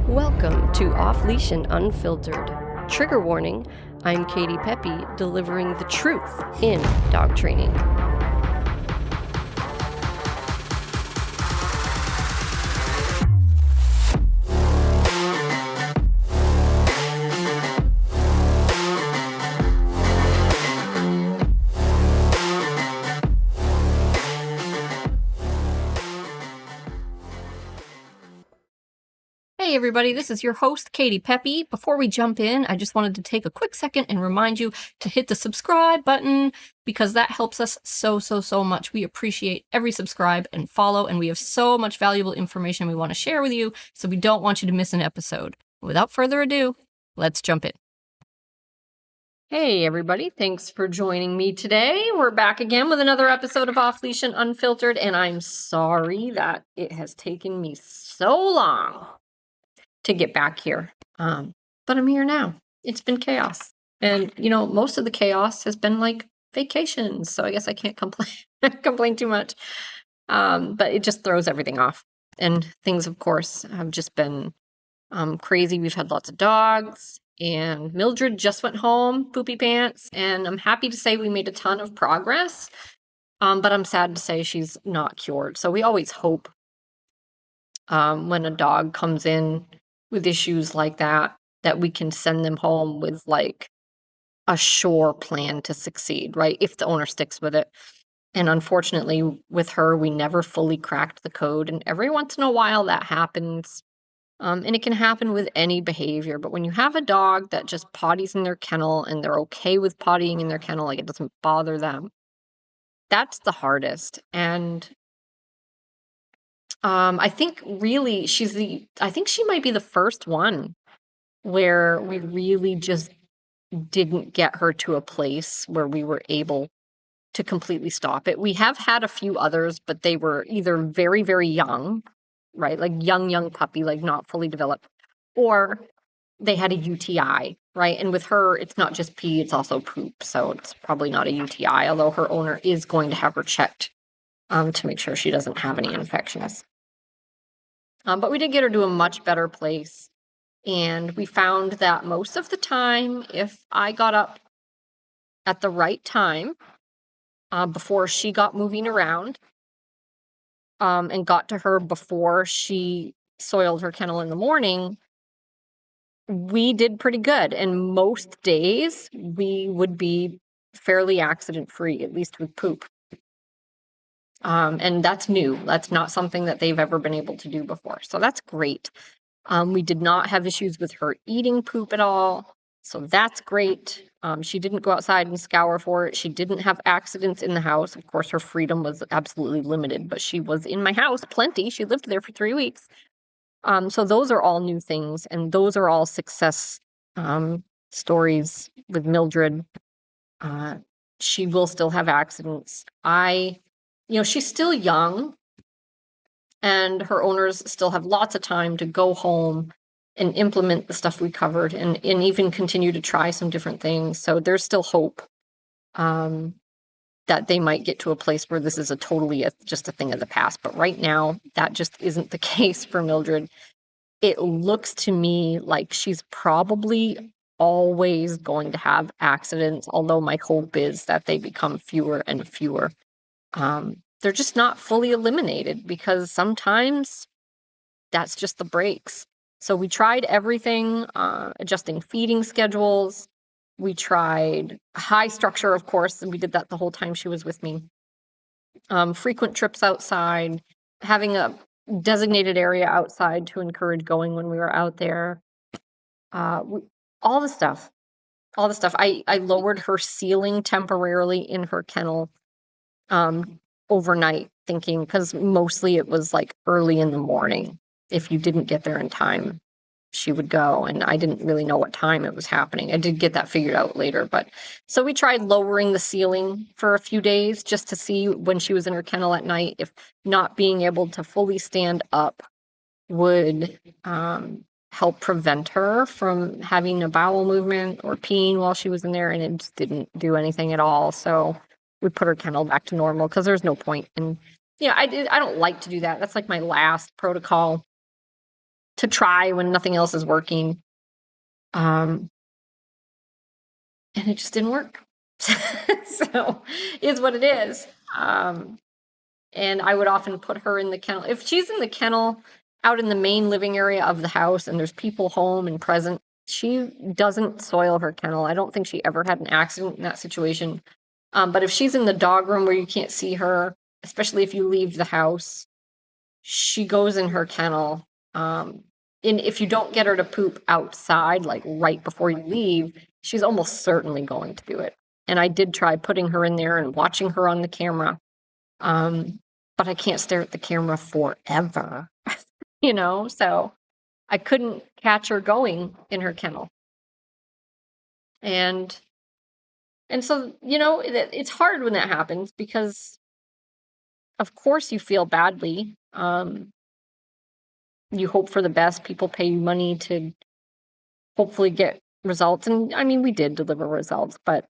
Welcome to Off Leash and Unfiltered. Trigger warning, I'm Katie Pepe, delivering the truth in dog training. Hey everybody, this is your host, Katie Pepe. Before we jump in, I just wanted to take a quick second and remind you to hit the subscribe button because that helps us so much. We appreciate every subscribe and follow, and we have so much valuable information we want to share with you, so we don't want you to miss an episode. Without further ado, let's jump in. Hey everybody, thanks for joining me today. We're back again with another episode of Off Leash and Unfiltered, and I'm sorry that it has taken me so long to get back here. But I'm here now. It's been chaos. And, most of the chaos has been like vacations. So I guess I can't complain too much. But it just throws everything off. And things, of course, have just been crazy. We've had lots of dogs. And Mildred just went home, poopy pants. And I'm happy to say we made a ton of progress. But I'm sad to say she's not cured. So we always hope when a dog comes in with issues like that we can send them home with like a sure plan to succeed, right? If the owner sticks with it. And unfortunately with her, we never fully cracked the code. And every once in a while that happens. And it can happen with any behavior. But when you have a dog that just potties in their kennel and they're okay with pottying in their kennel, like it doesn't bother them, that's the hardest. And I think really I think she might be the first one where we really just didn't get her to a place where we were able to completely stop it. We have had a few others, but they were either very, very young, right? Like young puppy, like not fully developed, or they had a UTI, right? And with her, it's not just pee, it's also poop. So it's probably not a UTI, although her owner is going to have her checked to make sure she doesn't have any infections. But we did get her to a much better place. And we found that most of the time, if I got up at the right time, before she got moving around, and got to her before she soiled her kennel in the morning, we did pretty good. And most days, we would be fairly accident-free, at least with poop. And that's new. That's not something that they've ever been able to do before. So that's great. We did not have issues with her eating poop at all. So that's great. She didn't go outside and scour for it. She didn't have accidents in the house. Of course, her freedom was absolutely limited, but she was in my house plenty. She lived there for 3 weeks. So those are all new things. And those are all success stories with Mildred. She will still have accidents. She's still young, and her owners still have lots of time to go home and implement the stuff we covered and even continue to try some different things. So there's still hope that they might get to a place where this is just a thing of the past. But right now, that just isn't the case for Mildred. It looks to me like she's probably always going to have accidents, although my hope is that they become fewer and fewer. They're just not fully eliminated because sometimes that's just the breaks. So we tried everything, adjusting feeding schedules. We tried high structure, of course, and we did that the whole time she was with me. Frequent trips outside, having a designated area outside to encourage going when we were out there. All the stuff. I lowered her ceiling temporarily in her kennel overnight, thinking, because mostly it was like early in the morning. If you didn't get there in time, she would go, and I didn't really know what time it was happening. I did get that figured out later, but so we tried lowering the ceiling for a few days just to see when she was in her kennel at night if not being able to fully stand up would help prevent her from having a bowel movement or peeing while she was in there, and it just didn't do anything at all. So we put her kennel back to normal because there's no point. And I don't like to do that. That's like my last protocol. to try when nothing else is working. And it just didn't work. So it's what it is. And I would often put her in the kennel. If she's in the kennel out in the main living area of the house and there's people home and present, she doesn't soil her kennel. I don't think she ever had an accident in that situation. But if she's in the dog room where you can't see her, especially if you leave the house, she goes in her kennel. And if you don't get her to poop outside, like right before you leave, she's almost certainly going to do it. And I did try putting her in there and watching her on the camera. But I can't stare at the camera forever, so I couldn't catch her going in her kennel. And so, it's hard when that happens because of course you feel badly. You hope for the best. People pay you money to hopefully get results. And I mean, we did deliver results, but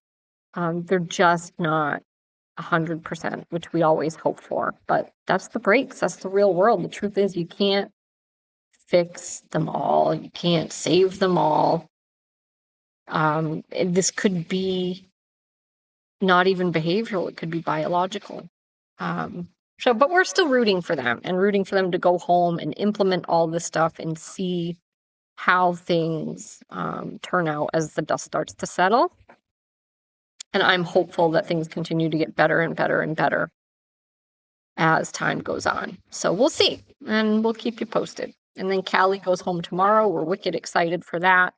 they're just not 100%, which we always hope for. But that's the breaks. That's the real world. The truth is you can't fix them all. You can't save them all. This could be not even behavioral. It could be biological. But we're still rooting for them and rooting for them to go home and implement all this stuff and see how things turn out as the dust starts to settle. And I'm hopeful that things continue to get better and better and better as time goes on. So we'll see, and we'll keep you posted. And then Callie goes home tomorrow. We're wicked excited for that.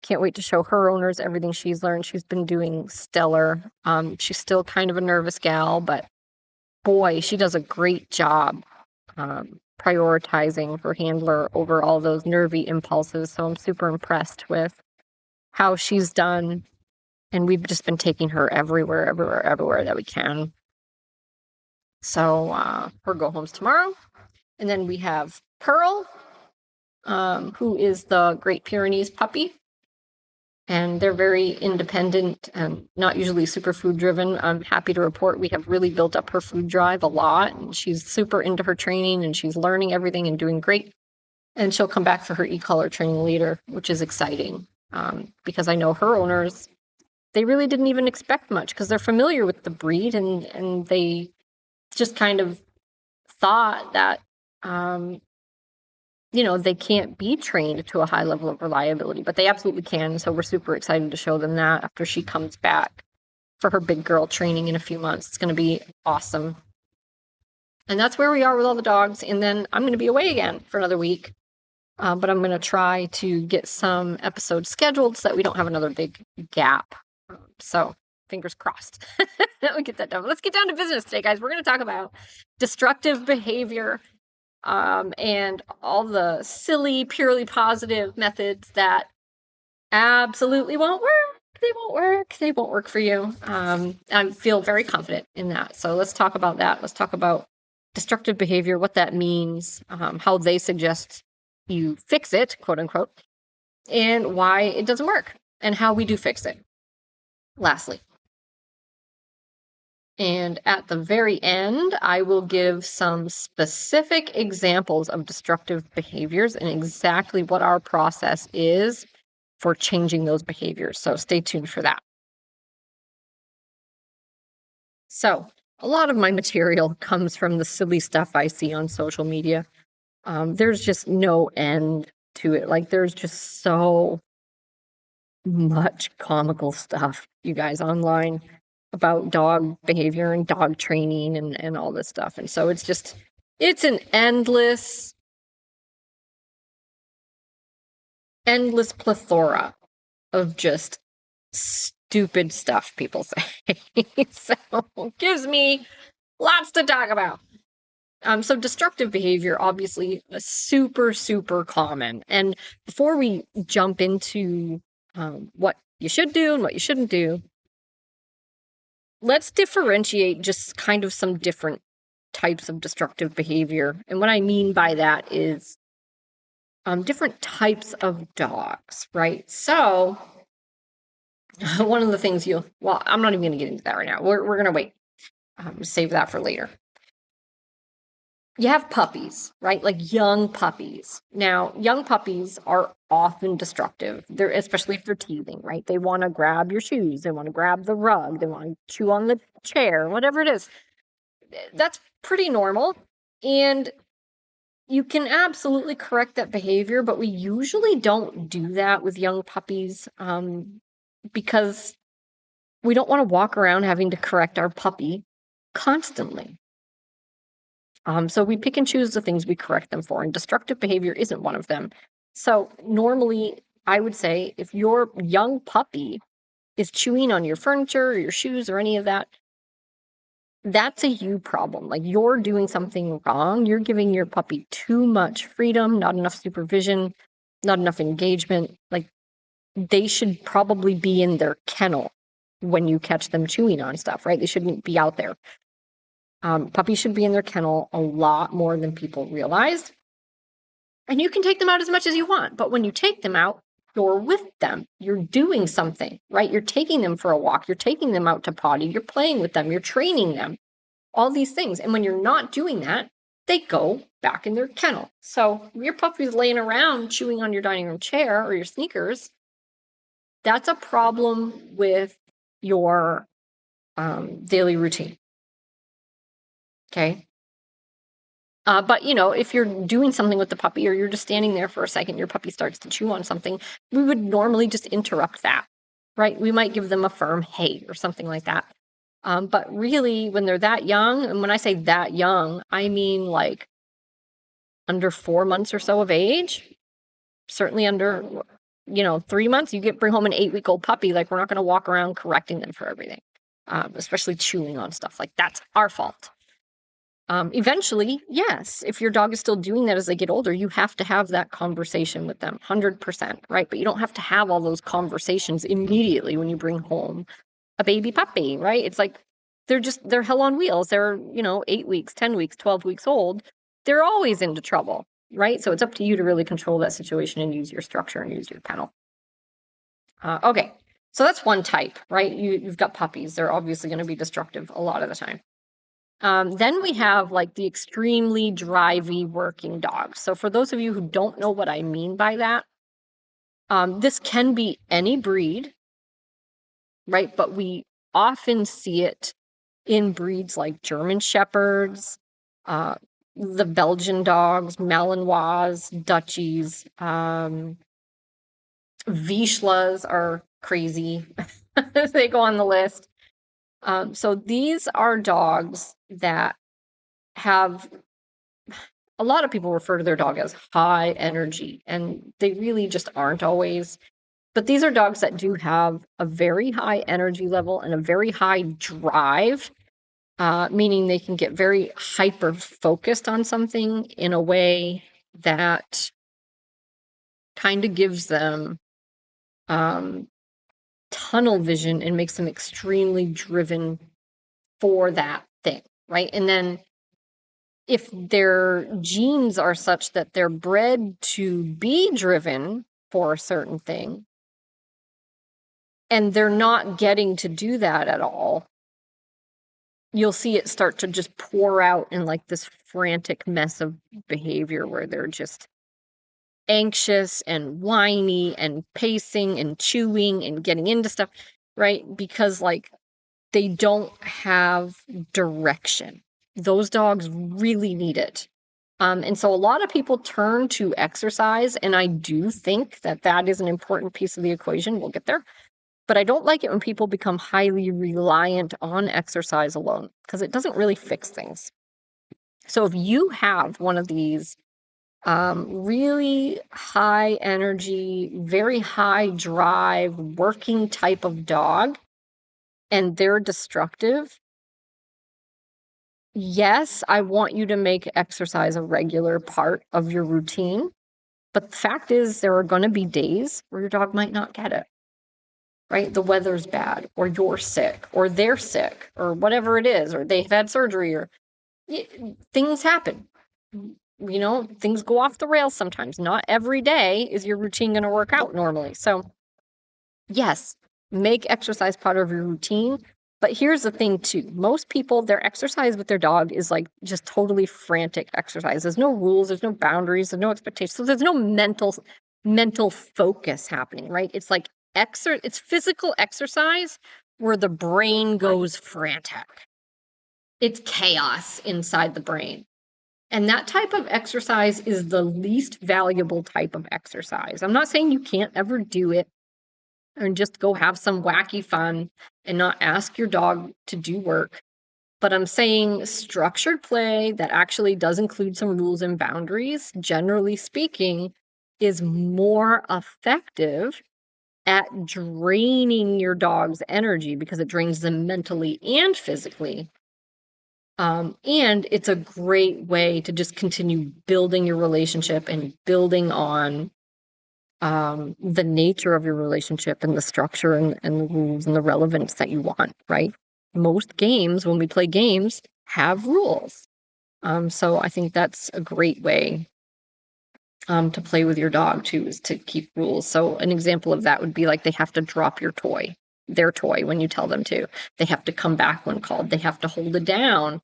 Can't wait to show her owners everything she's learned. She's been doing stellar. She's still kind of a nervous gal, but boy, she does a great job prioritizing her handler over all those nervy impulses. So I'm super impressed with how she's done. And we've just been taking her everywhere that we can. So her go home's tomorrow. And then we have Pearl, who is the Great Pyrenees puppy. And they're very independent and not usually super food driven. I'm happy to report we have really built up her food drive a lot. And she's super into her training and she's learning everything and doing great. And she'll come back for her e-collar training later, which is exciting because I know her owners, they really didn't even expect much because they're familiar with the breed and they just kind of thought that, they can't be trained to a high level of reliability, but they absolutely can. So we're super excited to show them that after she comes back for her big girl training in a few months. It's going to be awesome. And that's where we are with all the dogs. And then I'm going to be away again for another week. But I'm going to try to get some episodes scheduled so that we don't have another big gap. So fingers crossed. We get that done. Let's get down to business today, guys. We're going to talk about destructive behavior and all the silly, purely positive methods that absolutely won't work. They won't work. They won't work for you. I feel very confident in that. So let's talk about that. Let's talk about destructive behavior, what that means, how they suggest you fix it, quote unquote, and why it doesn't work and how we do fix it. Lastly, and at the very end, I will give some specific examples of destructive behaviors and exactly what our process is for changing those behaviors. So stay tuned for that. So a lot of my material comes from the silly stuff I see on social media. There's just no end to it. Like there's just so much comical stuff, you guys, online about dog behavior and dog training and all this stuff. And so it's an endless plethora of just stupid stuff people say. So it gives me lots to talk about. So destructive behavior, obviously, super, super common. And before we jump into what you should do and what you shouldn't do, let's differentiate just kind of some different types of destructive behavior. And what I mean by that is different types of dogs, right? So one of the things I'm not even going to get into that right now. We're going to wait, save that for later. you have puppies, right? Like young puppies. Now, young puppies are often destructive. They're especially if they're teething, right? They want to grab your shoes, they want to grab the rug, they want to chew on the chair, whatever it is. That's pretty normal. And you can absolutely correct that behavior, but we usually don't do that with young puppies because we don't want to walk around having to correct our puppy constantly. So we pick and choose the things we correct them for, and destructive behavior isn't one of them. So normally, I would say if your young puppy is chewing on your furniture or your shoes or any of that, that's a you problem. Like you're doing something wrong. You're giving your puppy too much freedom, not enough supervision, not enough engagement. Like they should probably be in their kennel when you catch them chewing on stuff, right? They shouldn't be out there. Puppies should be in their kennel a lot more than people realize. And you can take them out as much as you want, but when you take them out, you're with them. You're doing something, right? You're taking them for a walk. You're taking them out to potty. You're playing with them. You're training them. All these things. And when you're not doing that, they go back in their kennel. So your puppy's laying around chewing on your dining room chair or your sneakers. That's a problem with your daily routine. Okay. But, if you're doing something with the puppy or you're just standing there for a second, your puppy starts to chew on something, we would normally just interrupt that, right? We might give them a firm hey or something like that. But really, when they're that young, and when I say that young, I mean like under 4 months or so of age, certainly under, 3 months, bring home an 8-week-old puppy, like we're not going to walk around correcting them for everything, especially chewing on stuff. Like that's our fault. Eventually, yes, if your dog is still doing that as they get older, you have to have that conversation with them, 100%, right? But you don't have to have all those conversations immediately when you bring home a baby puppy, right? It's like they're hell on wheels. They're, 8 weeks, 10 weeks, 12 weeks old. They're always into trouble, right? So it's up to you to really control that situation and use your structure and use your kennel. Okay, so that's one type, right? You've got puppies. They're obviously going to be destructive a lot of the time. Then we have like the extremely drivey working dogs. So for those of you who don't know what I mean by that, this can be any breed, right? But we often see it in breeds like German Shepherds, the Belgian dogs, Malinois, Dutchies, Vizslas are crazy. They go on the list. So these are dogs that have, a lot of people refer to their dog as high energy, and they really just aren't always. But these are dogs that do have a very high energy level and a very high drive, meaning they can get very hyper focused on something in a way that kind of gives them tunnel vision and makes them extremely driven for that thing, right? And then if their genes are such that they're bred to be driven for a certain thing, and they're not getting to do that at all, you'll see it start to just pour out in like this frantic mess of behavior where they're just anxious and whiny and pacing and chewing and getting into stuff, right? Because like they don't have direction. Those dogs really need it. And so a lot of people turn to exercise, and I do think that that is an important piece of the equation. We'll get there. But I don't like it when people become highly reliant on exercise alone, because it doesn't really fix things. So if you have one of these really high energy, very high drive, working type of dog, and they're destructive, yes, I want you to make exercise a regular part of your routine. But the fact is, there are going to be days where your dog might not get it, right? The weather's bad, or you're sick, or they're sick, or whatever it is, or they've had surgery, or things happen. Things go off the rails sometimes. Not every day is your routine going to work out normally. So yes, make exercise part of your routine, But here's the thing too. Most people, their exercise with their dog is like just totally frantic exercise. There's no rules, there's no boundaries, there's no expectations. So there's no mental focus happening, right? It's like it's physical exercise where the brain goes frantic. It's chaos inside the brain. And that type of exercise is the least valuable type of exercise. I'm not saying you can't ever do it and just go have some wacky fun and not ask your dog to do work. But I'm saying structured play that actually does include some rules and boundaries, generally speaking, is more effective at draining your dog's energy because it drains them mentally and physically. And it's a great way to just continue building your relationship and building on the nature of your relationship and the structure and the rules and the relevance that you want, right? Most games, when we play games, have rules. So I think that's a great way to play with your dog too, is to keep rules. So an example of that would be like they have to drop their toy when you tell them to. They have to come back when called. They have to hold it down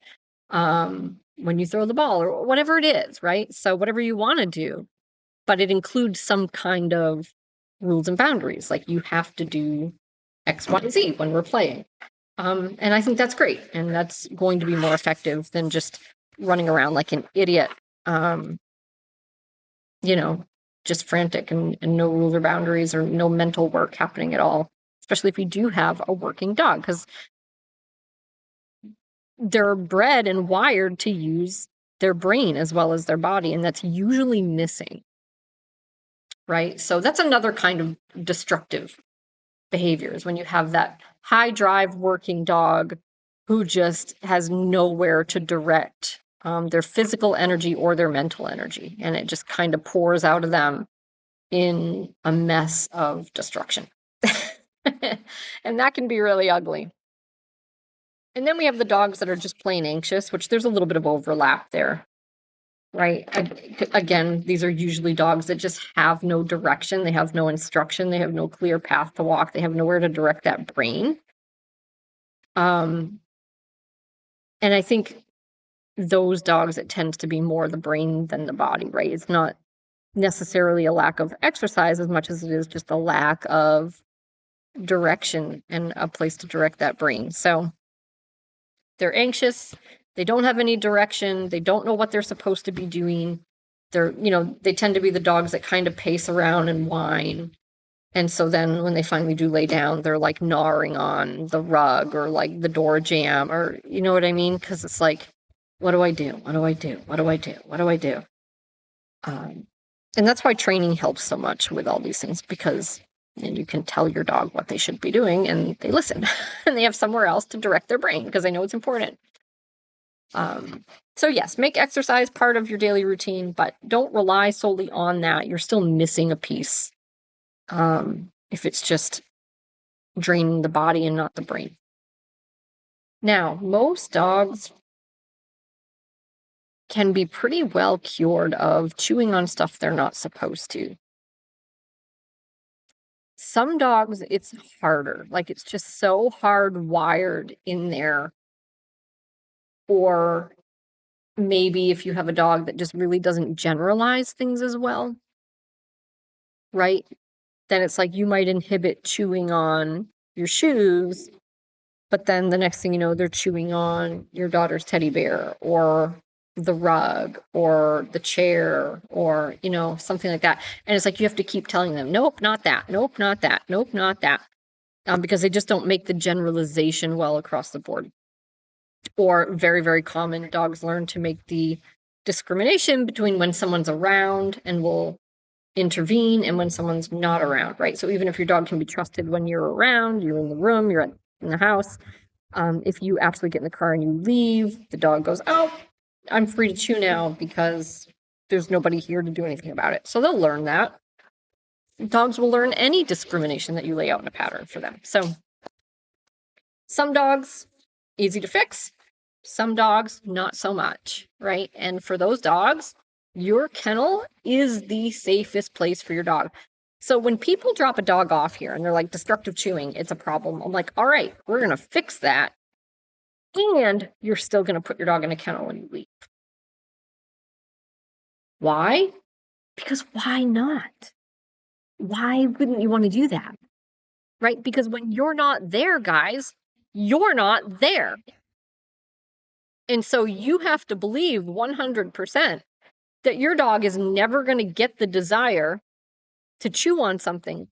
when you throw the ball or whatever it is, right? So whatever you want to do, but it includes some kind of rules and boundaries. Like you have to do X, Y, Z when we're playing. And I think that's great. And that's going to be more effective than just running around like an idiot, just frantic and no rules or boundaries or no mental work happening at all, especially if you do have a working dog, because they're bred and wired to use their brain as well as their body, and that's usually missing, right? So that's another kind of destructive behaviors when you have that high drive working dog who just has nowhere to direct their physical energy or their mental energy, and it just kind of pours out of them in a mess of destruction. And that can be really ugly. And then we have the dogs that are just plain anxious, which there's a little bit of overlap there, right? Again, these are usually dogs that just have no direction. They have no instruction. They have no clear path to walk. They have nowhere to direct that brain. And I think those dogs, it tends to be more the brain than the body, right? It's not necessarily a lack of exercise as much as it is just a lack of direction and a place to direct that brain. So they're anxious. They don't have any direction. They don't know what they're supposed to be doing. They tend to be the dogs that kind of pace around and whine. And so then when they finally do lay down, they're like gnawing on the rug or like the door jamb, or you know what I mean? Because it's like, what do I do? What do I do? What do I do? What do I do? And that's why training helps so much with all these things, because you can tell your dog what they should be doing and they listen and they have somewhere else to direct their brain because they know it's important. So yes, make exercise part of your daily routine, but don't rely solely on that. You're still missing a piece if it's just draining the body and not the brain. Now, most dogs can be pretty well cured of chewing on stuff they're not supposed to. Some dogs, it's harder. Like it's just so hardwired in there. Or maybe if you have a dog that just really doesn't generalize things as well, right? Then it's like you might inhibit chewing on your shoes, but then the next thing you know, they're chewing on your daughter's teddy bear or the rug or the chair or, something like that. And it's like you have to keep telling them, nope, not that. Nope, not that. Nope, not that. Because they just don't make the generalization well across the board. Or very, very common, dogs learn to make the discrimination between when someone's around and will intervene and when someone's not around, right? So even if your dog can be trusted when you're around, you're in the room, you're in the house, if you absolutely get in the car and you leave, the dog goes, oh, I'm free to chew now because there's nobody here to do anything about it. So they'll learn that. Dogs will learn any discrimination that you lay out in a pattern for them. So some dogs, easy to fix. Some dogs, not so much, right? And for those dogs, your kennel is the safest place for your dog. So when people drop a dog off here and they're like, destructive chewing, it's a problem. I'm like, all right, we're going to fix that. And you're still going to put your dog in a kennel when you leave. Why? Because why not? Why wouldn't you want to do that? Right? Because when you're not there, guys, you're not there. And so you have to believe 100% that your dog is never going to get the desire to chew on something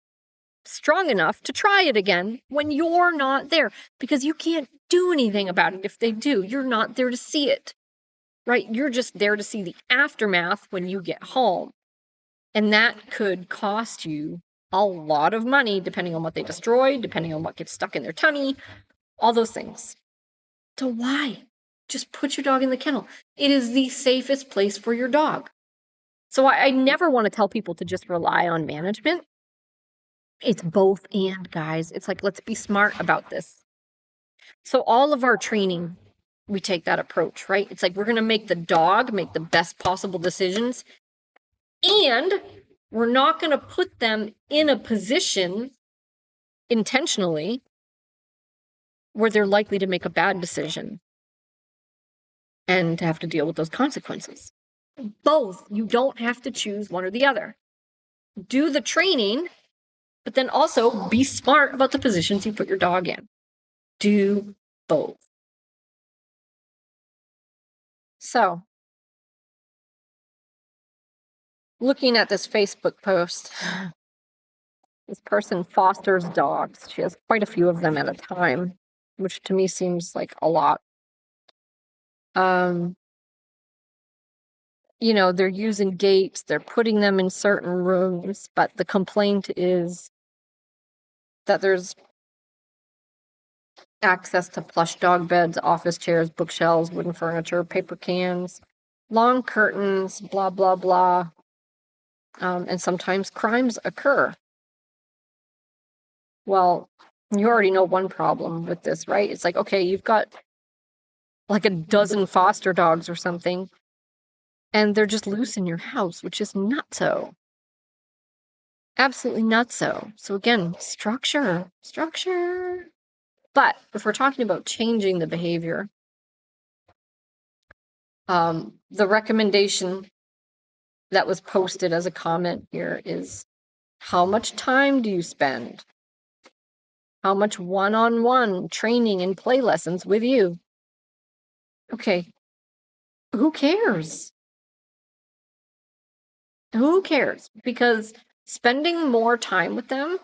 strong enough to try it again when you're not there, because you can't do anything about it if they do. You're not there to see it, right? You're just there to see the aftermath when you get home. And that could cost you a lot of money, depending on what they destroy, depending on what gets stuck in their tummy, all those things. So why? Just put your dog in the kennel. It is the safest place for your dog. So I never want to tell people to just rely on management. It's both and, guys. It's like, let's be smart about this. So all of our training, we take that approach, right? It's like we're going to make the dog make the best possible decisions, and we're not going to put them in a position intentionally where they're likely to make a bad decision and have to deal with those consequences. Both. You don't have to choose one or the other. Do the training, but then also be smart about the positions you put your dog in. Do both. So, looking at this Facebook post, this person fosters dogs. She has quite a few of them at a time, which to me seems like a lot. You know, they're using gates, they're putting them in certain rooms, but the complaint is that there's access to plush dog beds, office chairs, bookshelves, wooden furniture, paper cans, long curtains, blah, blah, blah. And sometimes crimes occur. Well, you already know one problem with this, right? It's like, okay, you've got like a dozen foster dogs or something, and they're just loose in your house, which is nutso. Absolutely nutso. So again, structure. But if we're talking about changing the behavior, the recommendation that was posted as a comment here is, how much time do you spend? How much one-on-one training and play lessons with you? Okay, who cares? Who cares? Because spending more time with them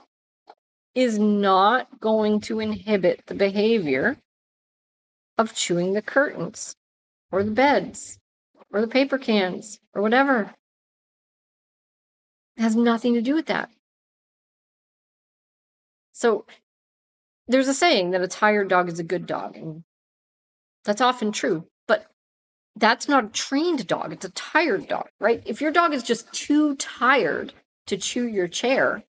is not going to inhibit the behavior of chewing the curtains or the beds or the paper cans or whatever. It has nothing to do with that. So there's a saying that a tired dog is a good dog, and that's often true, but that's not a trained dog. It's a tired dog, right? If your dog is just too tired to chew your chair,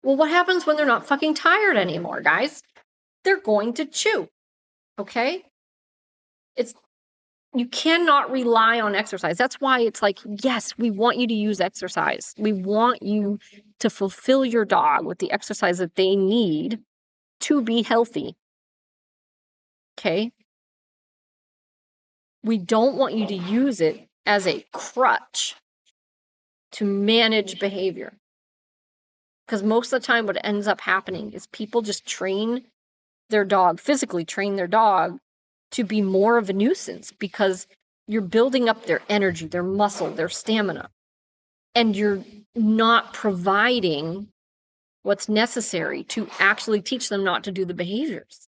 well, what happens when they're not fucking tired anymore, guys? They're going to chew, okay? You cannot rely on exercise. That's why it's like, yes, we want you to use exercise. We want you to fulfill your dog with the exercise that they need to be healthy. Okay? We don't want you to use it as a crutch to manage behavior. Because most of the time what ends up happening is people just train their dog, physically train their dog to be more of a nuisance, because you're building up their energy, their muscle, their stamina, and you're not providing what's necessary to actually teach them not to do the behaviors.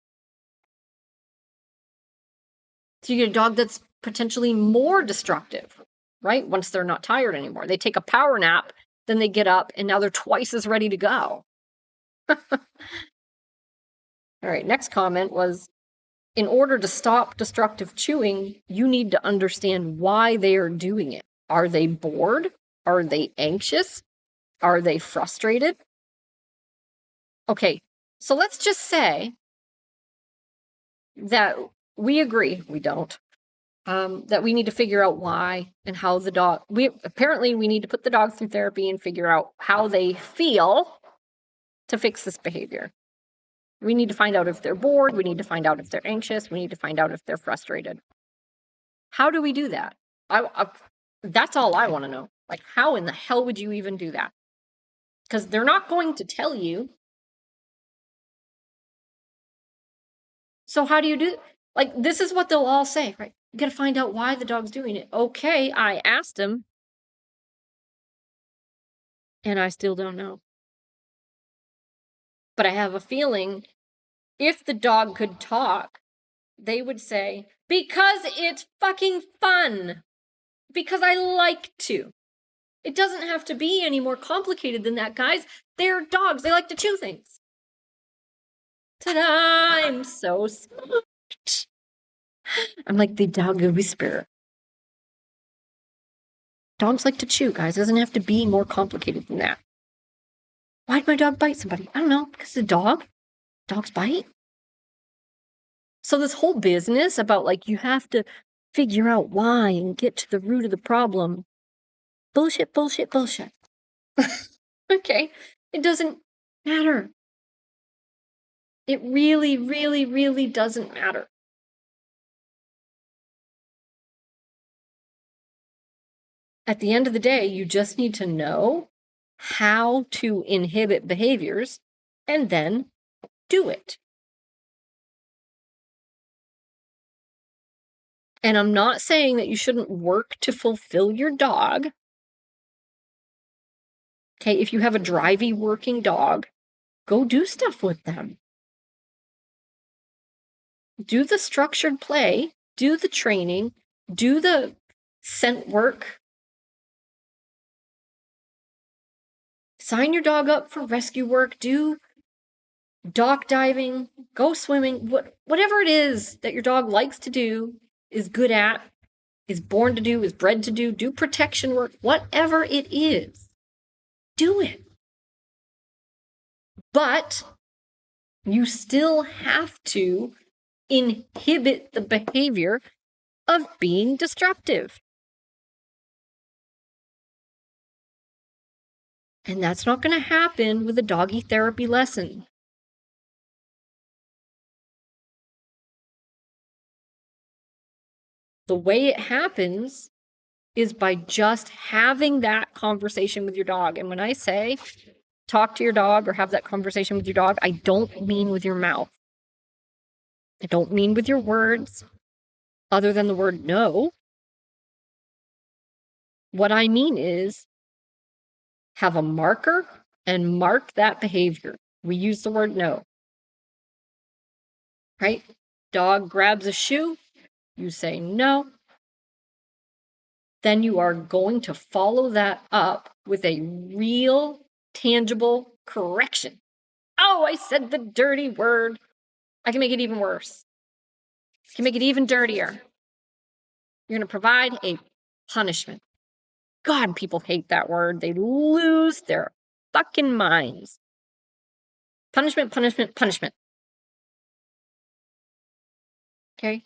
So you get a dog that's potentially more destructive, right? Once they're not tired anymore. They take a power nap, then they get up, and now they're twice as ready to go. All right, next comment was, in order to stop destructive chewing, you need to understand why they are doing it. Are they bored? Are they anxious? Are they frustrated? Okay, so let's just say that we agree, we don't, that we need to figure out why and how the dog, we need to put the dog through therapy and figure out how they feel to fix this behavior. We need to find out if they're bored. We need to find out if they're anxious. We need to find out if they're frustrated. How do we do that? That's all I want to know. Like, how in the hell would you even do that? Because they're not going to tell you. So how do you do? Like, this is what they'll all say, right? You got to find out why the dog's doing it. Okay, I asked him, and I still don't know. But I have a feeling if the dog could talk, they would say, because it's fucking fun. Because I like to. It doesn't have to be any more complicated than that, guys. They're dogs. They like to chew things. Ta-da! I'm so smart. I'm like the dog whisperer. Dogs like to chew, guys. It doesn't have to be more complicated than that. Why'd my dog bite somebody? I don't know. Because it's a dog. Dogs bite. So this whole business about like you have to figure out why and get to the root of the problem. Bullshit, bullshit, bullshit. Okay. It doesn't matter. It really, really, really doesn't matter. At the end of the day, you just need to know how to inhibit behaviors and then do it. And I'm not saying that you shouldn't work to fulfill your dog. Okay, if you have a drivey working dog, go do stuff with them. Do the structured play, do the training, do the scent work. Sign your dog up for rescue work, do dock diving, go swimming, whatever it is that your dog likes to do, is good at, is born to do, is bred to do protection work, whatever it is, do it. But you still have to inhibit the behavior of being destructive. And that's not going to happen with a doggy therapy lesson. The way it happens is by just having that conversation with your dog. And when I say talk to your dog or have that conversation with your dog, I don't mean with your mouth. I don't mean with your words, other than the word no. What I mean is have a marker and mark that behavior. We use the word no. Right? Dog grabs a shoe, you say no. Then you are going to follow that up with a real, tangible correction. Oh, I said the dirty word. I can make it even worse. I can make it even dirtier. You're going to provide a punishment. God, people hate that word. They lose their fucking minds. Punishment, punishment, punishment. Okay?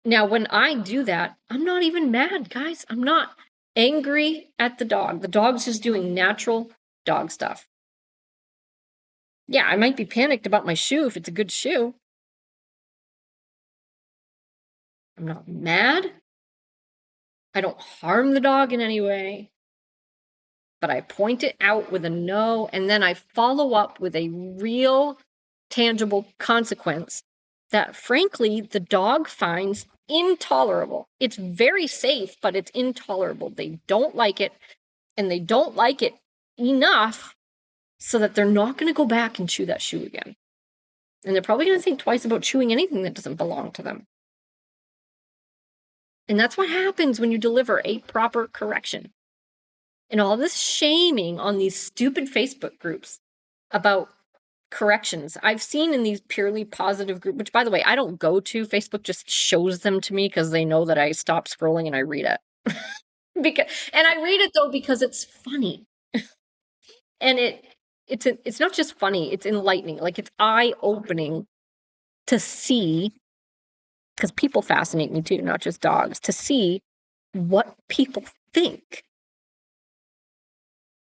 Now, when I do that, I'm not even mad, guys. I'm not angry at the dog. The dog's just doing natural dog stuff. Yeah, I might be panicked about my shoe if it's a good shoe. I'm not mad. I don't harm the dog in any way. But I point it out with a no, and then I follow up with a real, tangible consequence that, frankly, the dog finds intolerable. It's very safe, but it's intolerable. They don't like it, and they don't like it enough so that they're not going to go back and chew that shoe again. And they're probably going to think twice about chewing anything that doesn't belong to them. And that's what happens when you deliver a proper correction. And all this shaming on these stupid Facebook groups about corrections I've seen in these purely positive groups, which, by the way, I don't go to. Facebook just shows them to me because they know that I stop scrolling and I read it. And I read it, though, because it's funny. And it's not just funny, it's enlightening. Like, it's eye-opening to see because people fascinate me too, not just dogs, to see what people think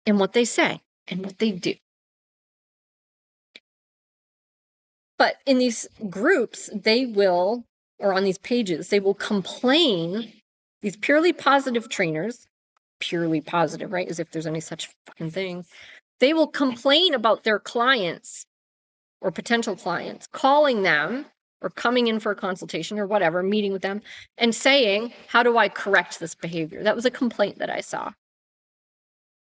and what they say and what they do. But in these groups, they will, or on these pages, they will complain, these purely positive trainers, purely positive, right? As if there's any such fucking thing. They will complain about their clients or potential clients, calling them or coming in for a consultation or whatever, meeting with them and saying, how do I correct this behavior? That was a complaint that I saw.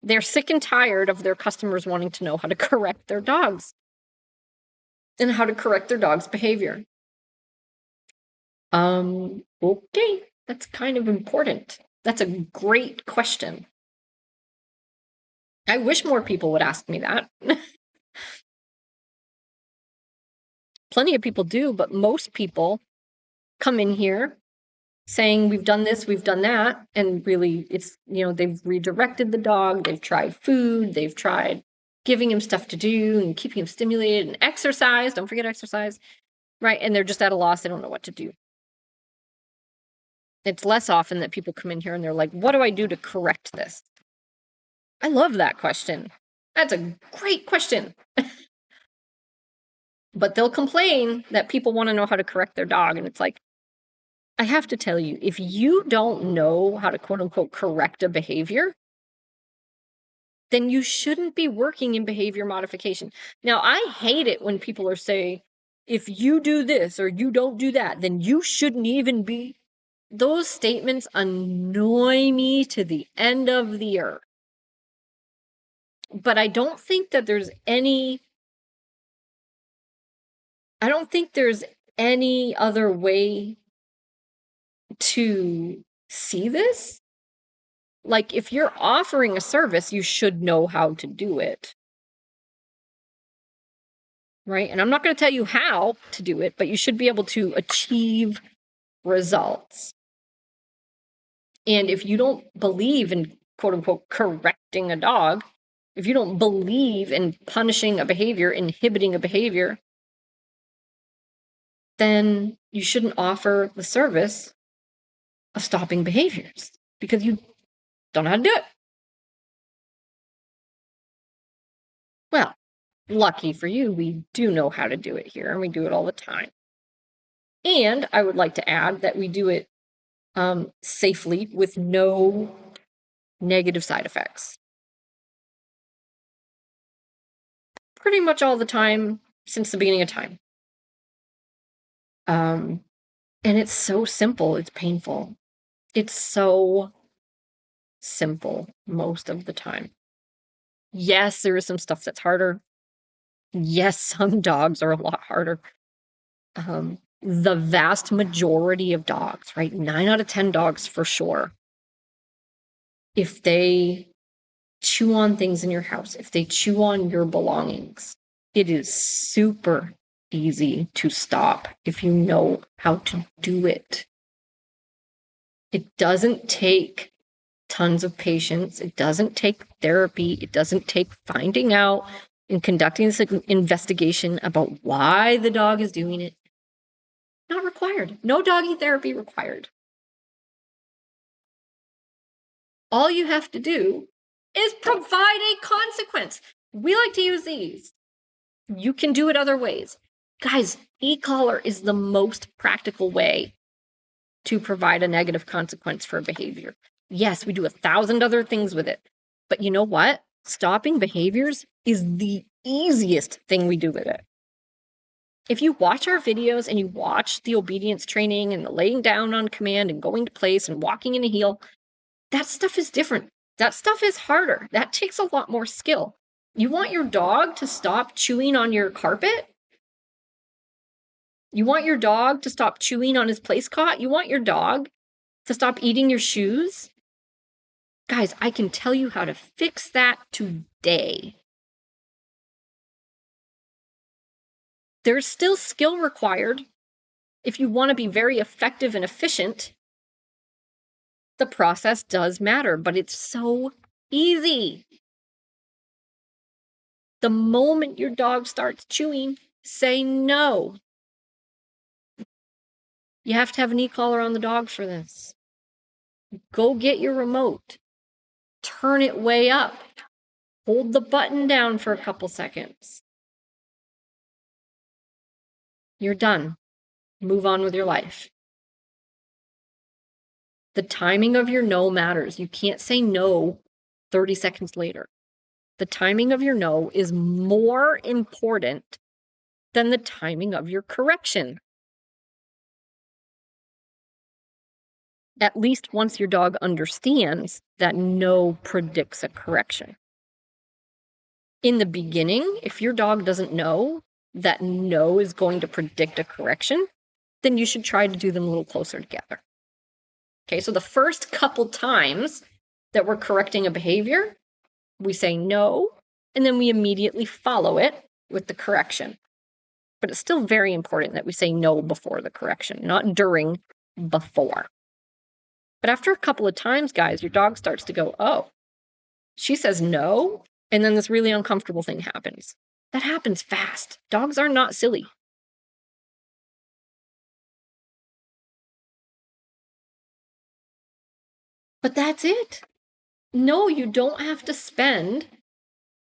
They're sick and tired of their customers wanting to know how to correct their dogs and how to correct their dog's behavior. Okay, that's kind of important. That's a great question. I wish more people would ask me that. Plenty of people do, but most people come in here saying, we've done this, we've done that. And really, it's, they've redirected the dog, they've tried food, they've tried giving him stuff to do and keeping him stimulated and exercise. Don't forget exercise, right? And they're just at a loss. They don't know what to do. It's less often that people come in here and they're like, what do I do to correct this? I love that question. That's a great question. But they'll complain that people want to know how to correct their dog. And it's like, I have to tell you, if you don't know how to quote unquote correct a behavior, then you shouldn't be working in behavior modification. Now, I hate it when people are saying, if you do this or you don't do that, then you shouldn't even be. Those statements annoy me to the end of the earth. But I don't think there's any other way to see this. Like, if you're offering a service, you should know how to do it. Right? And I'm not going to tell you how to do it, but you should be able to achieve results. And if you don't believe in, quote unquote, correcting a dog, if you don't believe in punishing a behavior, inhibiting a behavior, then you shouldn't offer the service of stopping behaviors because you don't know how to do it. Well, lucky for you, we do know how to do it here, and we do it all the time. And I would like to add that we do it safely with no negative side effects. Pretty much all the time since the beginning of time. And it's so simple, it's painful. It's so simple most of the time. Yes, there is some stuff that's harder. Yes, some dogs are a lot harder. The vast majority of dogs, right? 9 out of 10 dogs for sure. If they chew on things in your house, if they chew on your belongings, it is super easy to stop if you know how to do it. It doesn't take tons of patience. It doesn't take therapy. It doesn't take finding out and conducting this investigation about why the dog is doing it. Not required. No doggy therapy required. All you have to do is provide a consequence. We like to use these. You can do it other ways. Guys, e-collar is the most practical way to provide a negative consequence for a behavior. Yes, we do 1,000 other things with it. But you know what? Stopping behaviors is the easiest thing we do with it. If you watch our videos and you watch the obedience training and the laying down on command and going to place and walking in a heel, that stuff is different. That stuff is harder. That takes a lot more skill. You want your dog to stop chewing on your carpet? You want your dog to stop chewing on his place cot? You want your dog to stop eating your shoes? Guys, I can tell you how to fix that today. There's still skill required. If you want to be very effective and efficient, the process does matter, but it's so easy. The moment your dog starts chewing, say no. You have to have an e-collar on the dog for this. Go get your remote. Turn it way up. Hold the button down for a couple seconds. You're done. Move on with your life. The timing of your no matters. You can't say no 30 seconds later. The timing of your no is more important than the timing of your correction. At least once your dog understands that no predicts a correction. In the beginning, if your dog doesn't know that no is going to predict a correction, then you should try to do them a little closer together. Okay, so the first couple times that we're correcting a behavior, we say no, and then we immediately follow it with the correction. But it's still very important that we say no before the correction, not during, before. But after a couple of times, guys, your dog starts to go, oh, she says no, and then this really uncomfortable thing happens. That happens fast. Dogs are not silly. But that's it. No, you don't have to spend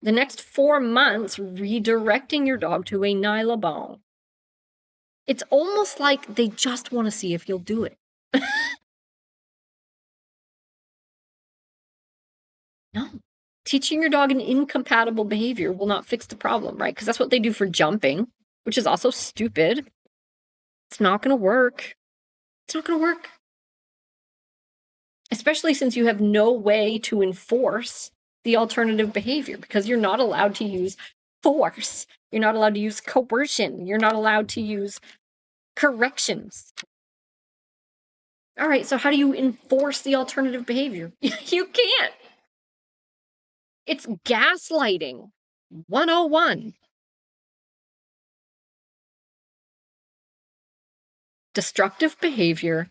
the next 4 months redirecting your dog to a Nylabone. It's almost like they just want to see if you'll do it. No. Teaching your dog an incompatible behavior will not fix the problem, right? Because that's what they do for jumping, which is also stupid. It's not going to work. It's not going to work. Especially since you have no way to enforce the alternative behavior because you're not allowed to use force. You're not allowed to use coercion. You're not allowed to use corrections. All right, so how do you enforce the alternative behavior? You can't. It's gaslighting 101. Destructive behavior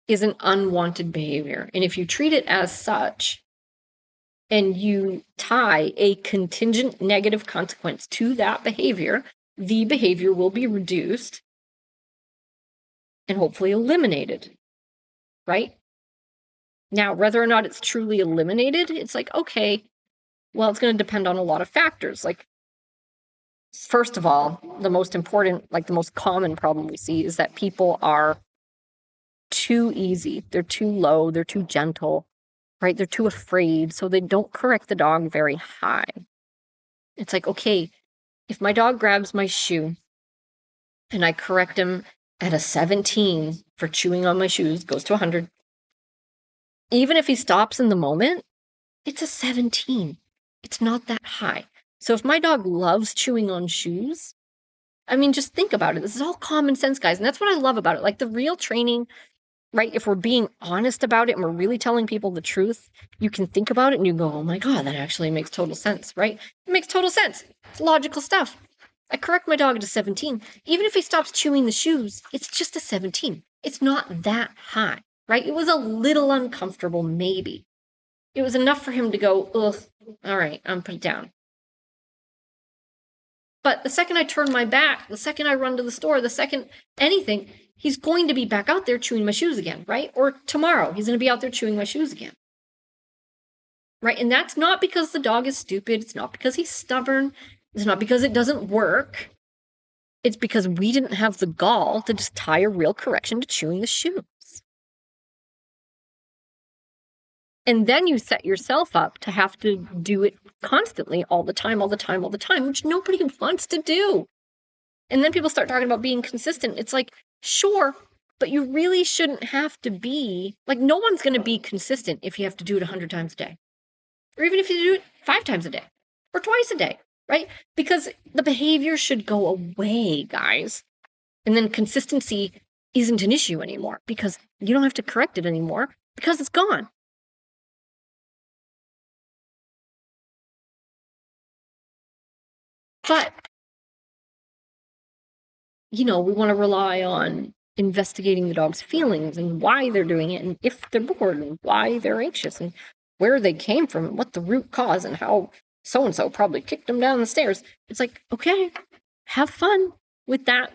is an unwanted behavior. And if you treat it as such and you tie a contingent negative consequence to that behavior, the behavior will be reduced and hopefully eliminated, right? Now, whether or not it's truly eliminated, it's like, okay, well, it's going to depend on a lot of factors. Like, first of all, the most important, like the most common problem we see is that people are too easy. They're too low. They're too gentle, right? They're too afraid. So they don't correct the dog very high. It's like, okay, if my dog grabs my shoe and I correct him at a 17 for chewing on my shoes, goes to 100. Even if he stops in the moment, it's a 17. It's not that high. So if my dog loves chewing on shoes, I mean, just think about it. This is all common sense, guys. And that's what I love about it. Like the real training, right? If we're being honest about it and we're really telling people the truth, you can think about it and you go, oh my God, that actually makes total sense, right? It makes total sense. It's logical stuff. I correct my dog to 17. Even if he stops chewing the shoes, it's just a 17. It's not that high, right? It was a little uncomfortable, maybe. It was enough for him to go, ugh, all right, I'm put it down. But the second I turn my back, the second I run to the store, the second anything, he's going to be back out there chewing my shoes again, right? Or tomorrow, he's going to be out there chewing my shoes again. Right? And that's not because the dog is stupid. It's not because he's stubborn. It's not because it doesn't work. It's because we didn't have the gall to just tie a real correction to chewing the shoes. And then you set yourself up to have to do it constantly, all the time, which nobody wants to do. And then people start talking about being consistent. It's like, sure, but you really shouldn't have to be, like, no one's going to be consistent if you have to do it 100 times a day. Or even if you do it 5 times a day or twice a day, right? Because the behavior should go away, guys. And then consistency isn't an issue anymore because you don't have to correct it anymore because it's gone. But, you know, we want to rely on investigating the dog's feelings and why they're doing it and if they're bored and why they're anxious and where they came from and what the root cause and how so-and-so probably kicked them down the stairs. It's like, okay, have fun with that.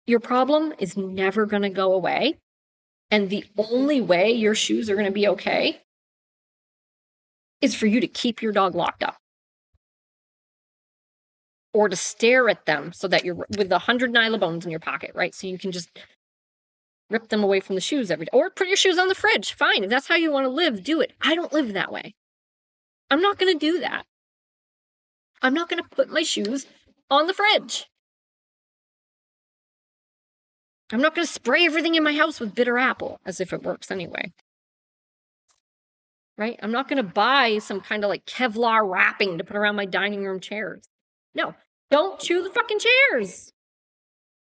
your problem is never going to go away. And the only way your shoes are going to be okay is for you to keep your dog locked up. Or to stare at them so that you're with 100 nylobones in your pocket, right? So you can just rip them away from the shoes every day. Or put your shoes on the fridge. Fine. If that's how you want to live, do it. I don't live that way. I'm not going to do that. I'm not going to put my shoes on the fridge. I'm not going to spray everything in my house with bitter apple, as if it works anyway. Right? I'm not going to buy some kind of like Kevlar wrapping to put around my dining room chairs. No, don't chew the fucking chairs.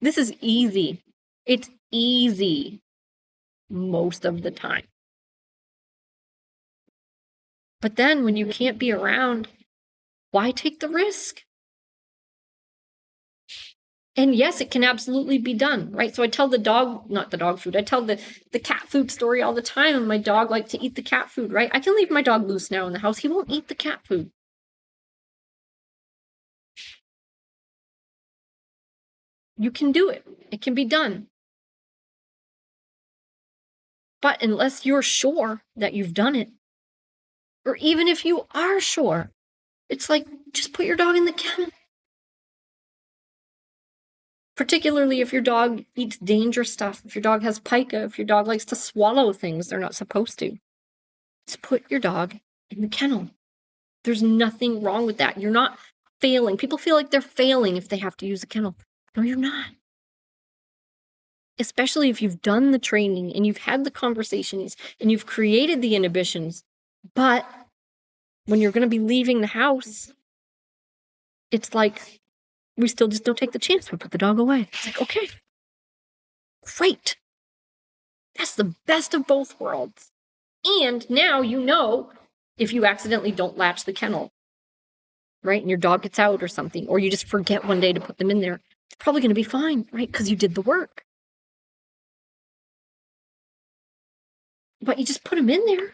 This is easy. It's easy most of the time. But then when you can't be around, why take the risk? And yes, it can absolutely be done, right? So I tell the dog, not the dog food, I tell the cat food story all the time. And my dog likes to eat the cat food, right? I can leave my dog loose now in the house. He won't eat the cat food. You can do it. It can be done. But unless you're sure that you've done it, or even if you are sure, it's like, just put your dog in the kennel. Particularly if your dog eats dangerous stuff, if your dog has pica, if your dog likes to swallow things they're not supposed to. Just put your dog in the kennel. There's nothing wrong with that. You're not failing. People feel like they're failing if they have to use a kennel. No, you're not. Especially if you've done the training and you've had the conversations and you've created the inhibitions. But when you're going to be leaving the house, it's like, we still just don't take the chance. We put the dog away. It's like, okay, great. That's the best of both worlds. And now you know if you accidentally don't latch the kennel, right? And your dog gets out or something, or you just forget one day to put them in there, it's probably going to be fine, right? Because you did the work. But you just put them in there.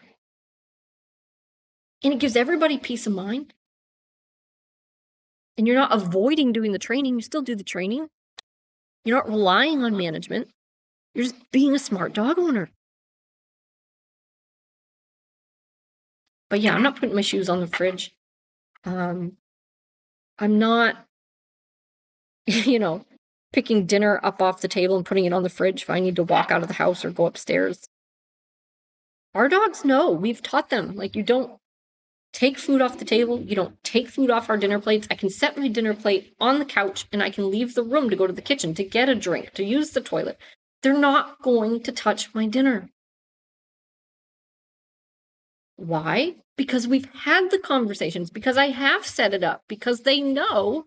And it gives everybody peace of mind. And you're not avoiding doing the training. You still do the training. You're not relying on management. You're just being a smart dog owner. But yeah, I'm not putting my shoes on the fridge. I'm not, picking dinner up off the table and putting it on the fridge if I need to walk out of the house or go upstairs. Our dogs know. We've taught them. Like, you don't take food off the table. You don't take food off our dinner plates. I can set my dinner plate on the couch and I can leave the room to go to the kitchen, to get a drink, to use the toilet. They're not going to touch my dinner. Why? Because we've had the conversations, because I have set it up, because they know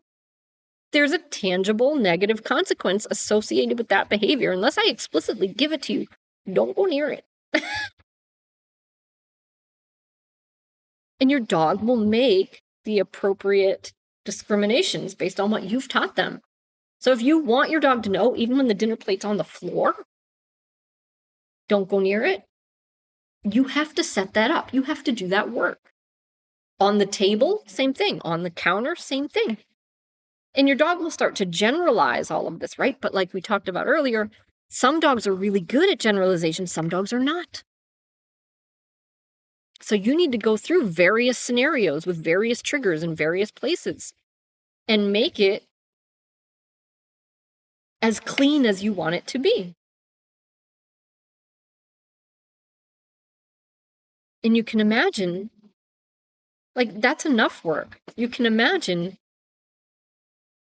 there's a tangible negative consequence associated with that behavior. Unless I explicitly give it to you, don't go near it. And your dog will make the appropriate discriminations based on what you've taught them. So if you want your dog to know, even when the dinner plate's on the floor, don't go near it, you have to set that up. You have to do that work. On the table, same thing. On the counter, same thing. And your dog will start to generalize all of this, right? But like we talked about earlier, some dogs are really good at generalization. Some dogs are not. So you need to go through various scenarios with various triggers in various places and make it as clean as you want it to be. And you can imagine, like, that's enough work. You can imagine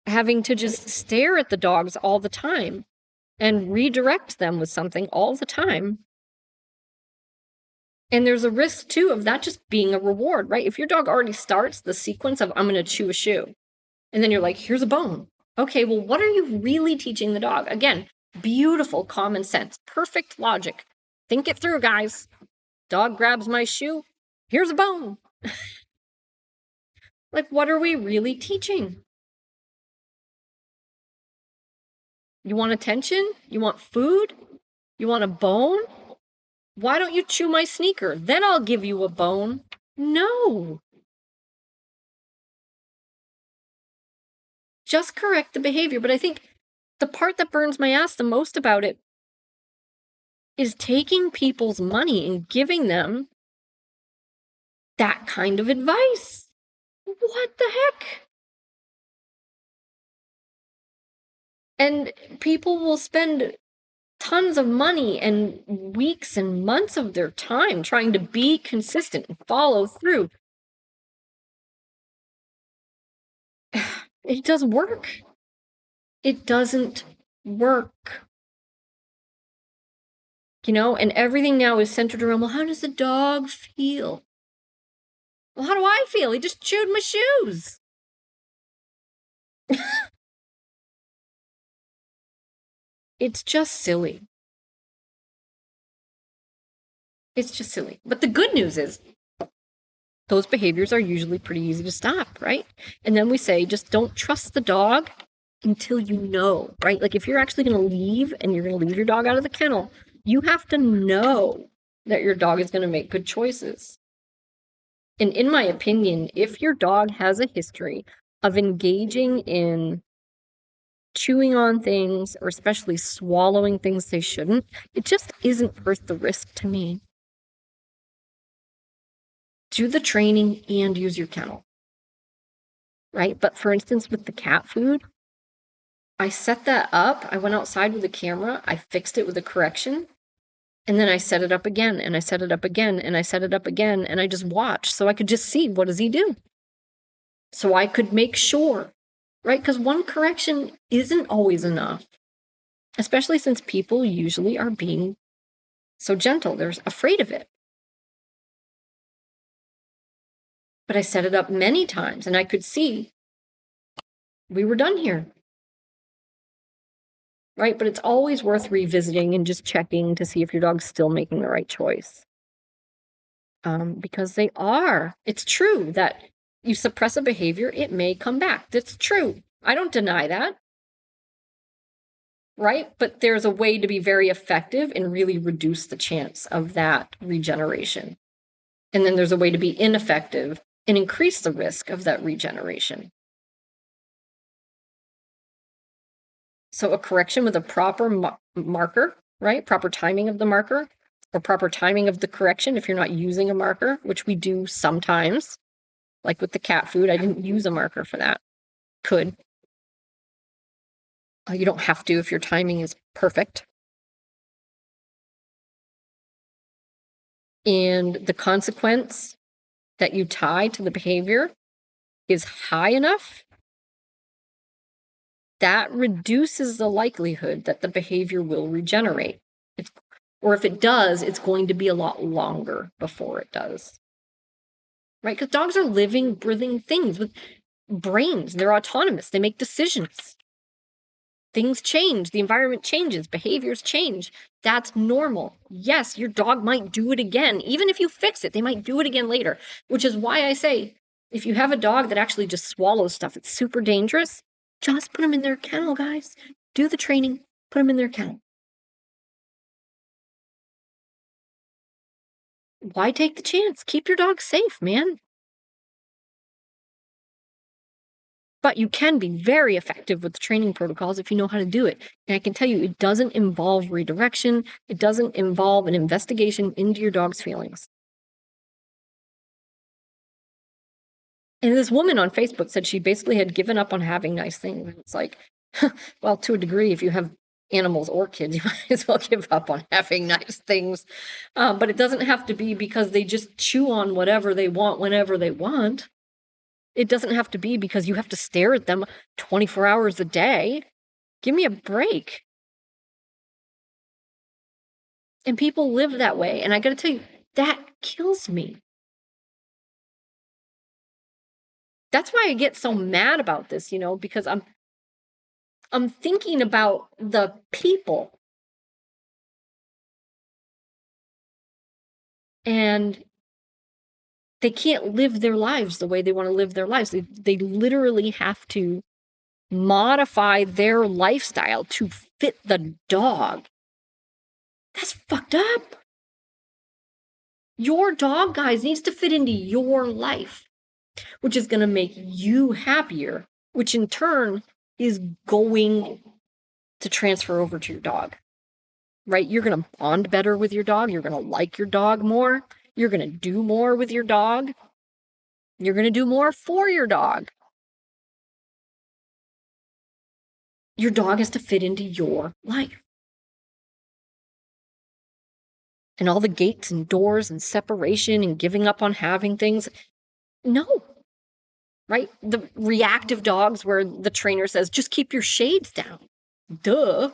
having to just stare at the dogs all the time and redirect them with something all the time. And there's a risk, too, of that just being a reward, right? If your dog already starts the sequence of, I'm going to chew a shoe, and then you're like, here's a bone. Okay, well, what are you really teaching the dog? Again, beautiful common sense, perfect logic. Think it through, guys. Dog grabs my shoe, here's a bone. Like, what are we really teaching? You want attention? You want food? You want a bone? Why don't you chew my sneaker? Then I'll give you a bone. No. Just correct the behavior. But I think the part that burns my ass the most about it is taking people's money and giving them that kind of advice. What the heck? And people will spend tons of money and weeks and months of their time trying to be consistent and follow through. It doesn't work. It doesn't work. You know, and everything now is centered around, well, how does the dog feel? Well, how do I feel? He just chewed my shoes. It's just silly. It's just silly. But the good news is those behaviors are usually pretty easy to stop, right? And then we say, just don't trust the dog until you know, right? Like if you're actually going to leave and you're going to leave your dog out of the kennel, you have to know that your dog is going to make good choices. And in my opinion, if your dog has a history of engaging in chewing on things, or especially swallowing things they shouldn't, it just isn't worth the risk to me. Do the training and use your kennel, right? But for instance, with the cat food, I set that up. I went outside with a camera. I fixed it with a correction. And then I set it up again, and I set it up again, and I set it up again, and I just watched so I could just see, what does he do? So I could make sure, right? Because one correction isn't always enough, especially since people usually are being so gentle. They're afraid of it. But I set it up many times, and I could see we were done here. Right? But it's always worth revisiting and just checking to see if your dog's still making the right choice. Because they are. It's true that you suppress a behavior, it may come back. That's true. I don't deny that. Right? But there's a way to be very effective and really reduce the chance of that regeneration. And then there's a way to be ineffective and increase the risk of that regeneration. So a correction with a proper marker, right? Proper timing of the marker, or proper timing of the correction if you're not using a marker, which we do sometimes. Like with the cat food, I didn't use a marker for that. Could. You don't have to if your timing is perfect. And the consequence that you tie to the behavior is high enough, that reduces the likelihood that the behavior will regenerate. Or if it does, it's going to be a lot longer before it does. Right? Because dogs are living, breathing things with brains. They're autonomous. They make decisions. Things change. The environment changes. Behaviors change. That's normal. Yes, your dog might do it again. Even if you fix it, they might do it again later. Which is why I say, if you have a dog that actually just swallows stuff, it's super dangerous. Just put them in their kennel, guys. Do the training. Put them in their kennel. Why take the chance? Keep your dog safe, man. But you can be very effective with the training protocols if you know how to do it. And I can tell you, it doesn't involve redirection. It doesn't involve an investigation into your dog's feelings. And this woman on Facebook said she basically had given up on having nice things. It's like, well, to a degree, if you have animals or kids, you might as well give up on having nice things. But it doesn't have to be because they just chew on whatever they want whenever they want. It doesn't have to be because you have to stare at them 24 hours a day. Give me a break. And people live that way. And I got to tell you, that kills me. That's why I get so mad about this, because I'm thinking about the people. And they can't live their lives the way they want to live their lives. They literally have to modify their lifestyle to fit the dog. That's fucked up. Your dog, guys, needs to fit into your life, which is going to make you happier, which in turn is going to transfer over to your dog, right? You're going to bond better with your dog. You're going to like your dog more. You're going to do more with your dog. You're going to do more for your dog. Your dog has to fit into your life. And all the gates and doors and separation and giving up on having things. No. Right? The reactive dogs where the trainer says, just keep your shades down. Duh.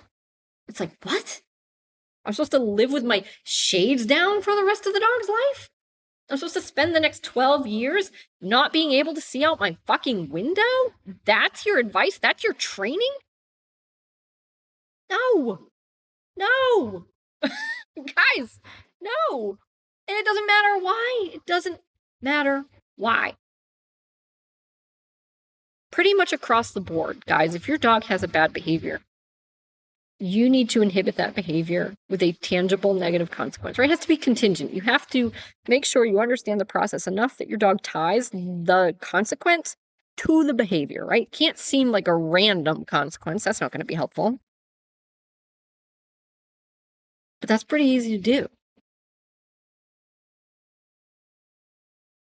It's like, what? I'm supposed to live with my shades down for the rest of the dog's life? I'm supposed to spend the next 12 years not being able to see out my fucking window? That's your advice? That's your training? No. No. Guys, no. And it doesn't matter why. It doesn't matter why. Pretty much across the board, guys, if your dog has a bad behavior, you need to inhibit that behavior with a tangible negative consequence, right? It has to be contingent. You have to make sure you understand the process enough that your dog ties the consequence to the behavior, right? It can't seem like a random consequence. That's not going to be helpful. But that's pretty easy to do.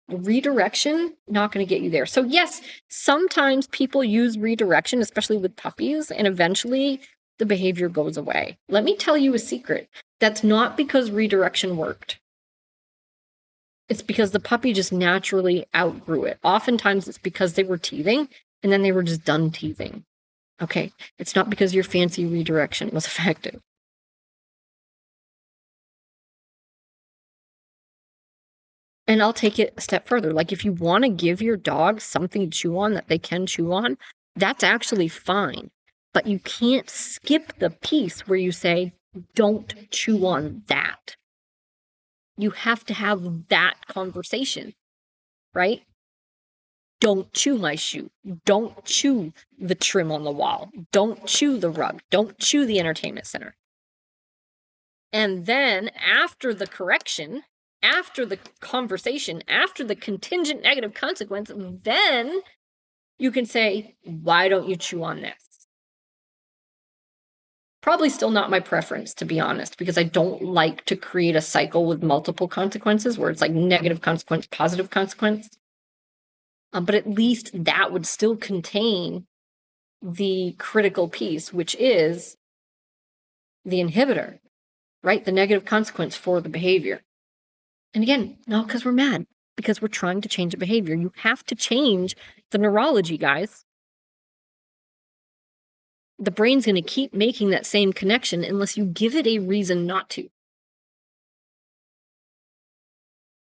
Redirection, not going to get you there. So yes, sometimes people use redirection, especially with puppies, and eventually the behavior goes away. Let me tell you a secret. That's not because redirection worked. It's because the puppy just naturally outgrew it. Oftentimes it's because they were teething and then they were just done teething. Okay, it's not because your fancy redirection was effective. And I'll take it a step further. Like if you want to give your dog something to chew on that they can chew on, that's actually fine. But you can't skip the piece where you say, don't chew on that. You have to have that conversation, right? Don't chew my shoe. Don't chew the trim on the wall. Don't chew the rug. Don't chew the entertainment center. And then after the correction, after the conversation, after the contingent negative consequence, then you can say, why don't you chew on this? Probably still not my preference, to be honest, because I don't like to create a cycle with multiple consequences where it's like negative consequence, positive consequence. But at least that would still contain the critical piece, which is the inhibitor, right? The negative consequence for the behavior. And again, not because we're mad, because we're trying to change a behavior. You have to change the neurology, guys. The brain's going to keep making that same connection unless you give it a reason not to.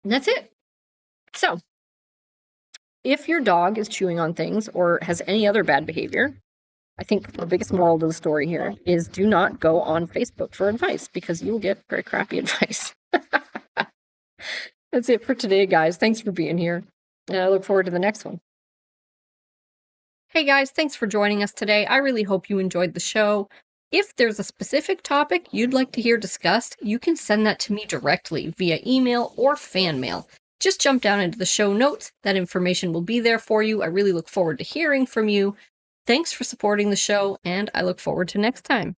And that's it. So, if your dog is chewing on things or has any other bad behavior, I think the biggest moral to the story here is do not go on Facebook for advice because you'll get very crappy advice. That's it for today, guys. Thanks for being here. And I look forward to the next one. Hey guys, thanks for joining us today. I really hope you enjoyed the show. If there's a specific topic you'd like to hear discussed, you can send that to me directly via email or fan mail. Just jump down into the show notes. That information will be there for you. I really look forward to hearing from you. Thanks for supporting the show, and I look forward to next time.